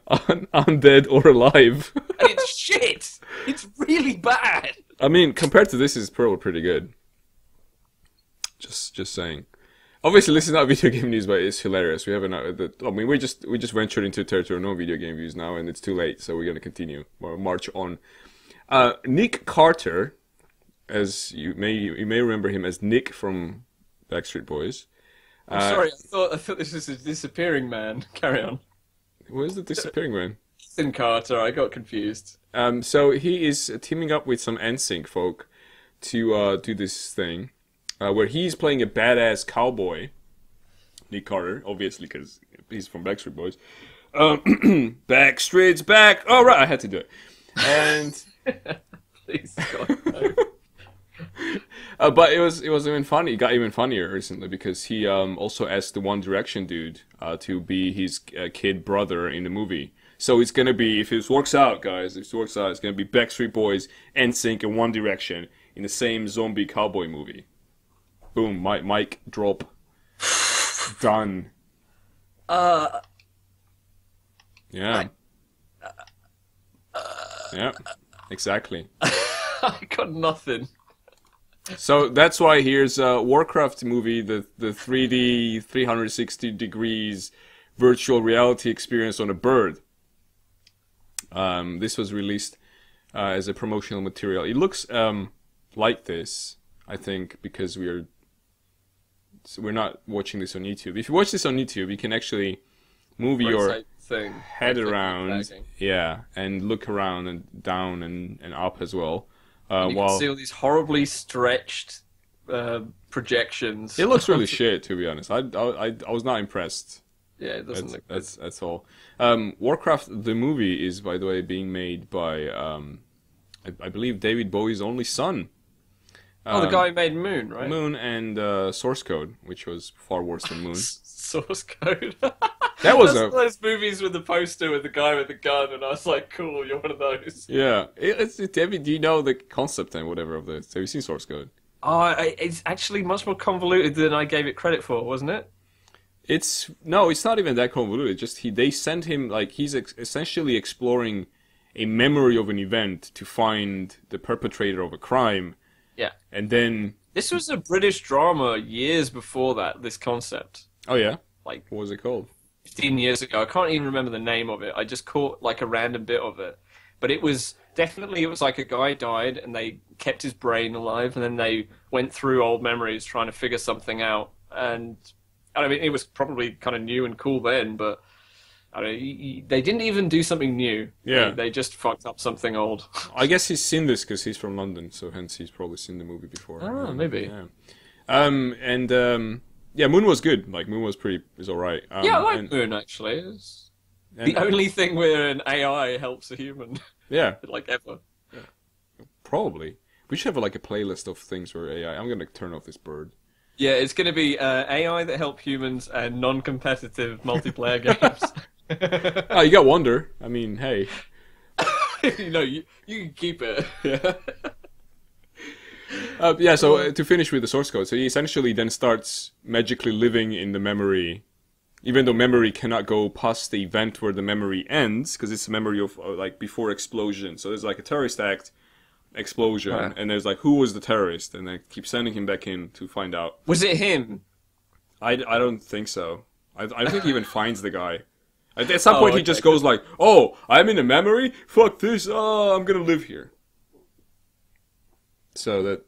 Undead or alive. And it's shit. It's really bad. I mean, compared to this, it's probably pretty good. Just saying. Obviously, this is not video game news, but it's hilarious. We just ventured into territory of no video game views now, and it's too late, so we're going to continue or march on. Nick Carter, as you may remember him as Nick from Backstreet Boys. I'm sorry, I thought this was a disappearing man. Carry on. Where's the disappearing man? Ethan Carter. I got confused. So he is teaming up with some NSYNC folk to do this thing. Where he's playing a badass cowboy, Nick Carter, obviously, because he's from Backstreet Boys. Backstreet's back! Oh, right, I had to do it. And... Please, God, no. But it was even funny. It got even funnier recently, because he also asked the One Direction dude to be his kid brother in the movie. So it's gonna be, if this works out, guys, it's gonna be Backstreet Boys, NSYNC, and One Direction in the same zombie cowboy movie. Boom, mic drop. Done. Yeah. Yeah, exactly. I got nothing. So that's why here's a Warcraft movie, the 3D, 360 degrees virtual reality experience on a bird. This was released as a promotional material. It looks like this, I think, because we're not watching this on YouTube. If you watch this on YouTube, you can actually move your head around, and look around and down and up as well. You can see all these horribly stretched projections. It looks really shit, to be honest. I was not impressed. Yeah, it doesn't look good. That's all. Warcraft, the movie, is, by the way, being made by, I believe, David Bowie's only son. The guy who made Moon, right? Moon and Source Code, which was far worse than Moon. Source Code. That was one of those movies with the poster with the guy with the gun, and I was like, "Cool, you're one of those." Yeah, David, do you know the concept and whatever of this? Have you seen Source Code? It's actually much more convoluted than I gave it credit for, wasn't it? It's not even that convoluted. Just they sent him, like, he's essentially exploring a memory of an event to find the perpetrator of a crime, Yeah. and then This was a British drama years before that, this concept. oh yeah, Like what was it called? 15 years ago. I can't even remember the name of it. I just caught like a random bit of it. But it was like a guy died and they kept his brain alive and then they went through old memories trying to figure something out. And I mean, it was probably kind of new and cool then, but I don't know, they didn't even do something new. Yeah. They just fucked up something old. I guess he's seen this because he's from London, so hence he's probably seen the movie before. Oh, maybe. Yeah. Yeah, Moon was good. Like Moon was alright. Yeah, I like Moon actually. It's the only thing where an AI helps a human. Yeah. Like ever. Probably. We should have like a playlist of things where AI. I'm gonna turn off this bird. Yeah, it's going to be AI that help humans and non-competitive multiplayer games. Oh, you got Wonder. I mean, hey. You can keep it. Yeah, so to finish with the source code, so he essentially then starts magically living in the memory, even though memory cannot go past the event where the memory ends, because it's a memory of like before explosion. So there's like a terrorist act, explosion, Right. and there's like who was the terrorist, and they keep sending him back in to find out. Was it him? I don't think so. I don't think he even finds the guy. At some point, he okay. just goes like, "Oh, I'm in a memory. Fuck this. Oh, I'm gonna live here." So that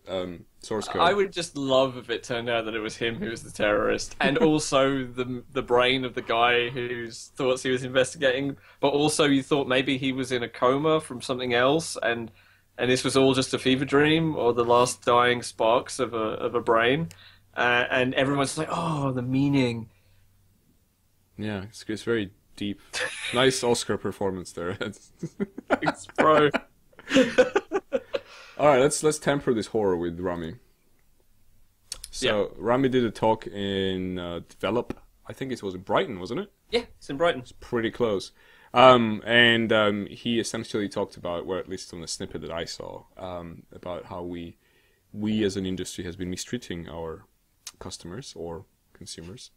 source code. I would just love if it turned out that it was him who was the terrorist, and also the brain of the guy whose thoughts he was investigating. But also, you thought maybe he was in a coma from something else, and this was all just a fever dream or the last dying sparks of a brain. And everyone's like, "Oh, the meaning." Yeah, it's very deep. Nice Oscar performance there. Thanks, bro. All right, let's temper this horror with Rami. So Rami did a talk in Develop. I think it was in Brighton, wasn't it? Yeah, it's in Brighton. It's pretty close. He essentially talked about, or at least on the snippet that I saw, about how we as an industry has been mistreating our customers or consumers,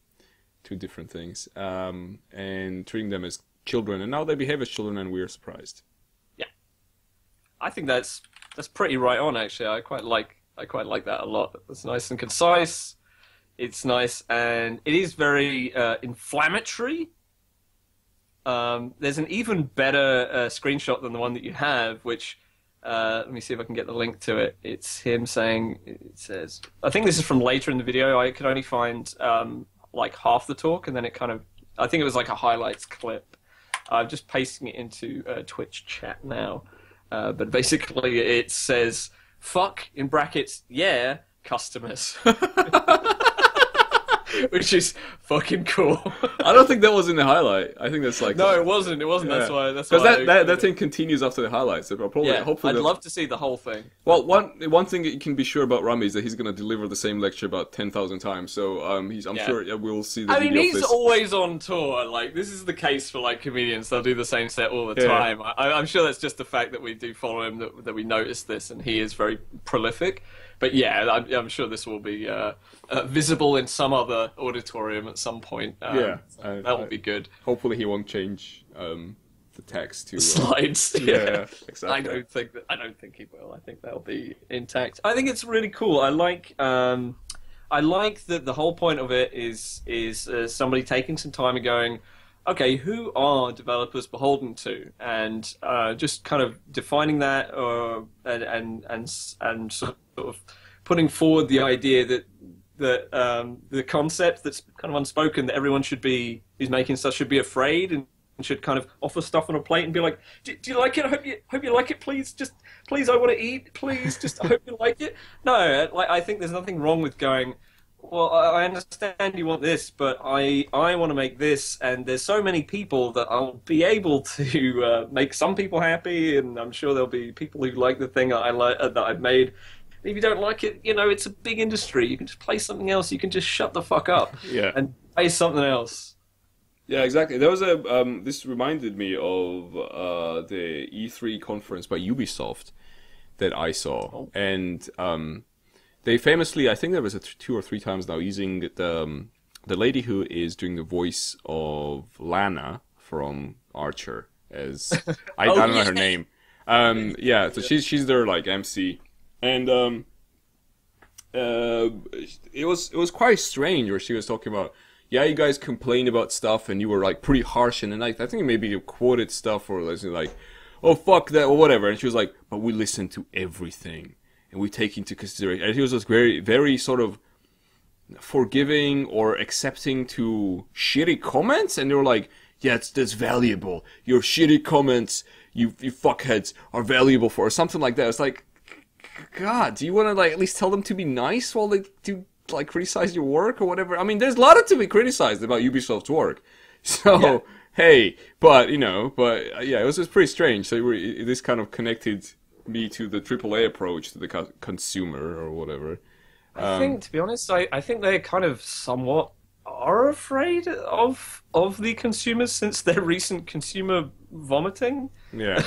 two different things, and treating them as children, and now they behave as children, and we're surprised. Yeah, I think that's pretty right on. Actually, I quite like that a lot. It's nice and concise. It's nice, and it is very inflammatory. There's an even better screenshot than the one that you have, which let me see if I can get the link to it. It's him saying, it says, I think this is from later in the video. I could only find like half the talk, and then it kind of, I think it was like a highlights clip. I'm just pasting it into Twitch chat now. But basically it says, fuck, in brackets, yeah, customers. Which is fucking cool. I don't think that was in the highlight. I think that's like no, it wasn't. Yeah. That's why. Because that thing continues after the highlights. So probably, yeah, hopefully, I'd love to see the whole thing. Well, one thing that you can be sure about Rami is that he's going to deliver the same lecture about 10,000 times. So I'm sure we'll see the video. I mean, of this. he's always on tour. Like, this is the case for like comedians. They'll do the same set all the time. I'm sure that's just the fact that we do follow him that we notice this, and he is very prolific. But yeah, I'm sure this will be visible in some other auditorium at some point. That will be good. Hopefully, he won't change the text to slides. Yeah, exactly. I don't think he will. I think that'll be intact. I think it's really cool. I like that the whole point of it is somebody taking some time and going, okay, who are developers beholden to, and just kind of defining that, and sort of putting forward the idea that the concept that's kind of unspoken, that everyone who's making stuff should be afraid and should kind of offer stuff on a plate and be like, do you like it? I hope you like it. Please, I want to eat. Please, I hope you like it. No, like, I think there's nothing wrong with going, well, I understand you want this, but I want to make this, and there's so many people that I'll be able to make some people happy, and I'm sure there'll be people who like the thing that I've made. And if you don't like it, it's a big industry. You can just play something else. You can just shut the fuck up and play something else. Yeah, exactly. There was this reminded me of the E3 conference by Ubisoft that I saw, and they famously, I think there was 2 or 3 times now, using the lady who is doing the voice of Lana from Archer, as I don't know her name. Yeah, so she's their like MC, and it was quite strange where she was talking about, yeah, you guys complained about stuff and you were like pretty harsh, and then I think maybe you quoted stuff or like, oh fuck that or whatever, and she was like, but we listen to everything and we take into consideration, and she was just very very sort of forgiving or accepting to shitty comments, and they were like, yeah, that's valuable. Your shitty comments, you fuckheads, are valuable for, or something like that. It's like, God, do you want to like at least tell them to be nice while they do like criticize your work or whatever? I mean, there's a lot to be criticized about Ubisoft's work. So yeah. Hey, but yeah, it was just pretty strange. So this kind of connected me to the AAA approach to the consumer or whatever. I think, to be honest, I think they kind of somewhat are afraid of the consumers since their recent consumer vomiting. Yeah.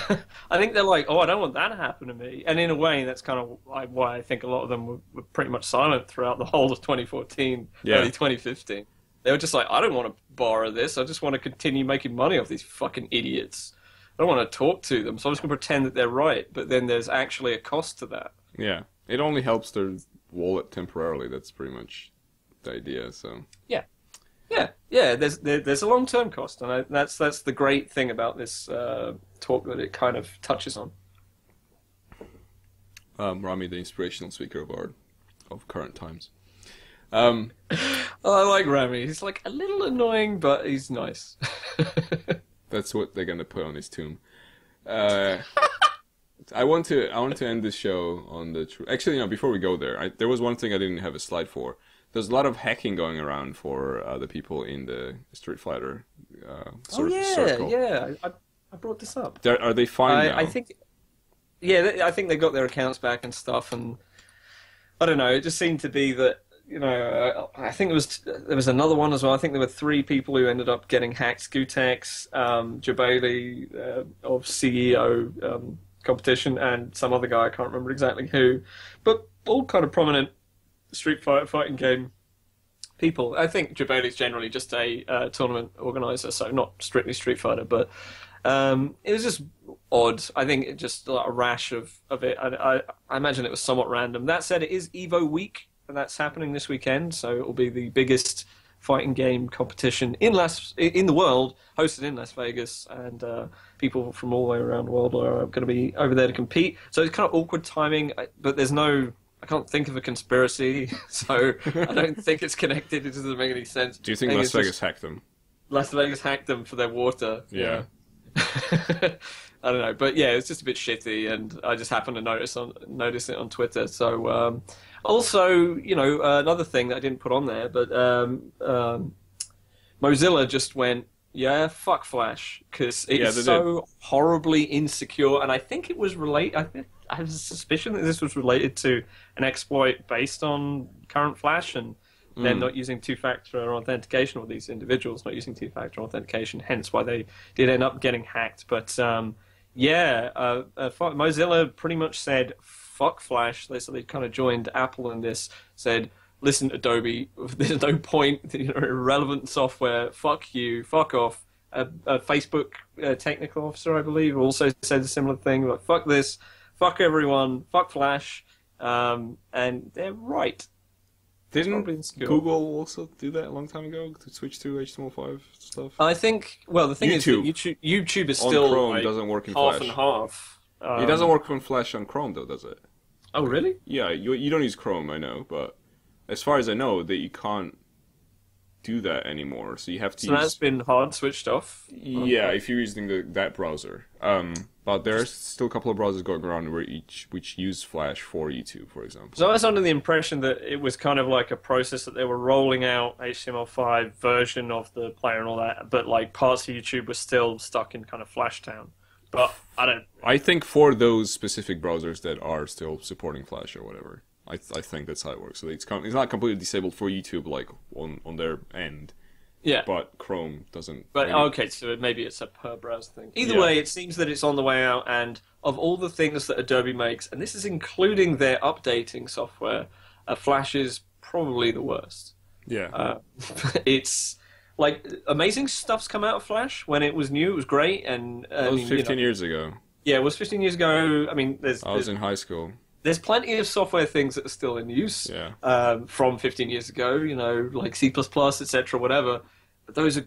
I think they're like, oh, I don't want that to happen to me. And in a way, that's kind of like why I think a lot of them were pretty much silent throughout the whole of 2014, early 2015. They were just like, I don't want to borrow this. I just want to continue making money off these fucking idiots. I don't want to talk to them, so I'm just going to pretend that they're right. But then there's actually a cost to that. Yeah. It only helps their wallet temporarily. That's pretty much the idea. So yeah. There's a long-term cost, and that's the great thing about this talk, that it kind of touches on. Rami, the inspirational speaker of current times. I like Rami. He's like a little annoying, but he's nice. That's what they're gonna put on his tomb. I want to end this show on the actually, no, before we go there, there was one thing I didn't have a slide for. There's a lot of hacking going around for the people in the Street Fighter circle. Yeah, I brought this up. Are they fine now? I think, I think they got their accounts back and stuff, and I don't know. It just seemed to be that, I think there was another one as well. I think there were 3 people who ended up getting hacked: Gutex, Jabali of CEO competition, and some other guy, I can't remember exactly who, but all kind of prominent Street Fighter fighting game people. I think Jabali's generally just a tournament organizer, so not strictly Street Fighter, but it was just odd. I think it just like a rash of it. I imagine it was somewhat random. That said, it is Evo week, and that's happening this weekend, so it will be the biggest fighting game competition in the world, hosted in Las Vegas, and people from all the way around the world are going to be over there to compete. So it's kind of awkward timing, but I can't think of a conspiracy, so I don't think it's connected. It doesn't make any sense. Do you think Las Vegas hacked them? Las Vegas hacked them for their water. Yeah. I don't know, but yeah, it's just a bit shitty, and I just happened to notice it on Twitter. So also, another thing that I didn't put on there, but Mozilla just went, yeah, fuck Flash, because it's so horribly insecure, and I think it was related. I have a suspicion that this was related to an exploit based on current Flash, and they're not using two-factor authentication, or these individuals not using two-factor authentication, hence why they did end up getting hacked. But Mozilla pretty much said, fuck Flash. So they kind of joined Apple in this, said, listen, Adobe, there's no point, irrelevant software, fuck you, fuck off. A Facebook technical officer, I believe, also said a similar thing, like, fuck this, fuck everyone, fuck Flash, and they're right. Didn't Google also do that a long time ago, to switch to HTML5 stuff? I think, well, the thing is that YouTube is still on Chrome, like doesn't work in half Flash. and half. It doesn't work on Flash on Chrome, though, does it? Oh, really? Yeah, you don't use Chrome, I know, but as far as I know, that you can't do that anymore, so you have to So that's been hard switched off? Yeah, if you're using that browser. But there's still a couple of browsers going around which use Flash for YouTube, for example. So I was under the impression that it was kind of like a process that they were rolling out HTML5 version of the player and all that, but like parts of YouTube were still stuck in kind of Flash town. But I think for those specific browsers that are still supporting Flash or whatever, I think that's how it works. So it's not completely disabled for YouTube, like on their end. Yeah. But Chrome doesn't. But okay, so maybe it's a per browser thing. Either way, it seems that it's on the way out, and of all the things that Adobe makes, and this is including their updating software, Flash is probably the worst. Yeah. It's like amazing stuff's come out of Flash. When it was new, it was great, and That was 15 years ago. Yeah, it was 15 years ago. I mean, I was in high school. There's plenty of software things that are still in use from 15 years ago, like C++, etc., whatever. But those are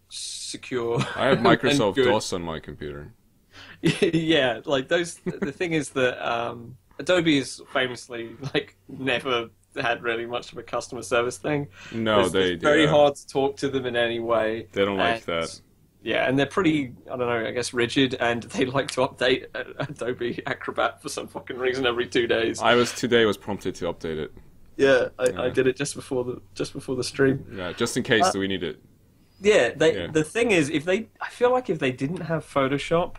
secure. I have Microsoft DOS on my computer. Yeah, like those. The thing is that Adobe is famously like never had really much of a customer service thing. No, it's very hard to talk to them in any way. They don't like that. Yeah, and they're pretty, I don't know, I guess rigid, and they like to update Adobe Acrobat for some fucking reason every 2 days. Today was prompted to update it. Yeah, I did it just before the stream. Yeah, just in case we need it. Yeah, the thing is, I feel like if they didn't have Photoshop,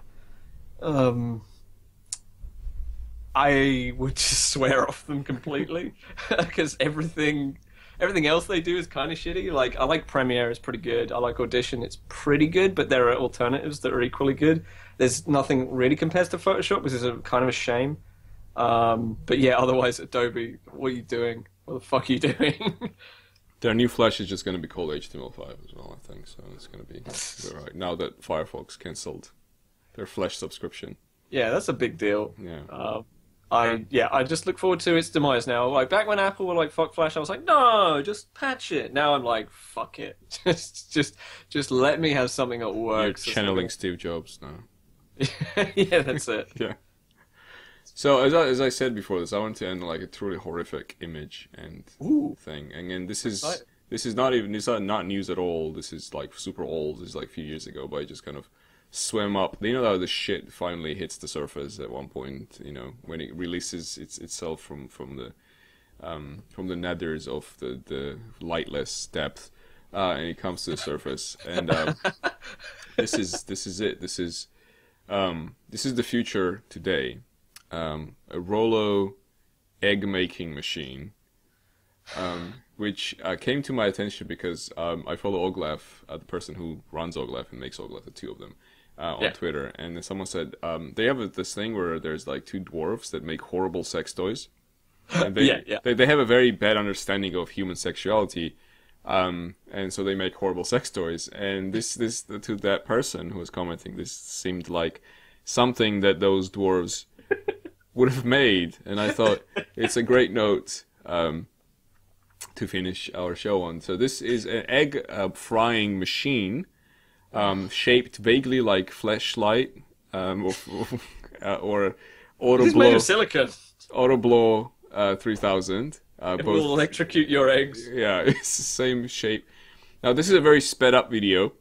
I would just swear off them completely because everything else they do is kind of shitty. Like, I like Premiere, it's pretty good. I like Audition, it's pretty good, but there are alternatives that are equally good. There's nothing really compares to Photoshop, which is a kind of a shame. But yeah, otherwise, Adobe, what are you doing? What the fuck are you doing? Their new Flash is just going to be called HTML5 as well, I think. So it's going to be right now that Firefox cancelled their Flash subscription. Yeah, that's a big deal. Yeah. I just look forward to its demise now. Like, back when Apple were like, fuck Flash, I was like, no, just patch it. Now I'm like, fuck it. just let me have something that works. You're channeling Steve Jobs now. Yeah, that's it. Yeah. So as I said before this, I want to end like a truly horrific image and thing. And then this is not news at all. This is like super old. This is like a few years ago, but I just kind of swam up. You know how the shit finally hits the surface at one point. When it releases itself from the nethers of the lightless depth, and it comes to the surface. And this is it. This is the future today. A Rollo Egg making machine, which came to my attention because I follow Oglaf, the person who runs Oglaf and makes Oglaf, the two of them, on Twitter. And then someone said they have this thing where there's like two dwarves that make horrible sex toys. And they have a very bad understanding of human sexuality, and so they make horrible sex toys. And to that person who was commenting, this seemed like something that those dwarves would have made, and I thought it's a great note to finish our show on. So this is an egg frying machine shaped vaguely like fleshlight or Autoblow. It's made of silicon. Autoblow 3000. It will electrocute your eggs. Yeah, it's the same shape. Now this is a very sped up video.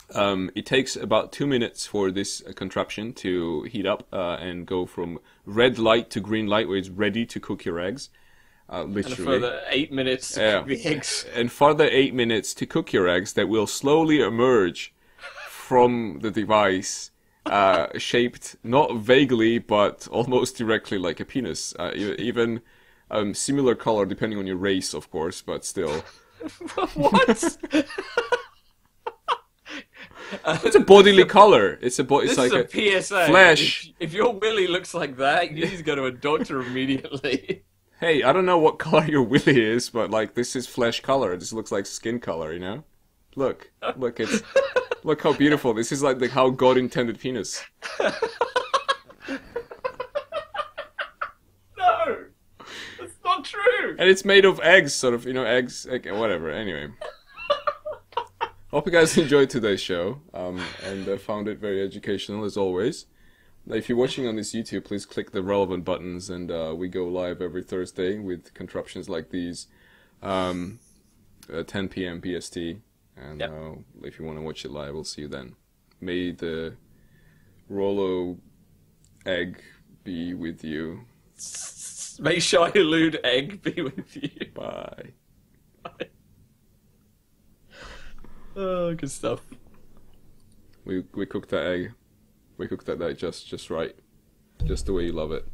It takes about 2 minutes for this contraption to heat up and go from red light to green light, where it's ready to cook your eggs. Literally. And a further 8 minutes to cook the eggs. And further 8 minutes to cook your eggs that will slowly emerge from the device, shaped not vaguely, but almost directly like a penis. Even similar color, depending on your race, of course, but still. What? It's a bodily color. It's like a PSA. Flesh. If your willy looks like that, you need to go to a doctor immediately. Hey, I don't know what color your willy is, but like this is flesh color. This looks like skin color, Look, look how beautiful. This is like how God intended penis. No, that's not true. And it's made of eggs, sort of, eggs, whatever. Anyway. Hope you guys enjoyed today's show, and found it very educational as always. If you're watching on this YouTube, please click the relevant buttons, and we go live every Thursday with contraptions like these, at 10 p.m. BST. And if you want to watch it live, we'll see you then. May the Rollo Egg be with you. May Shai-Hulud Egg be with you. Bye. Bye. Oh, good stuff. We cooked that egg. We cooked that egg just right. Just the way you love it.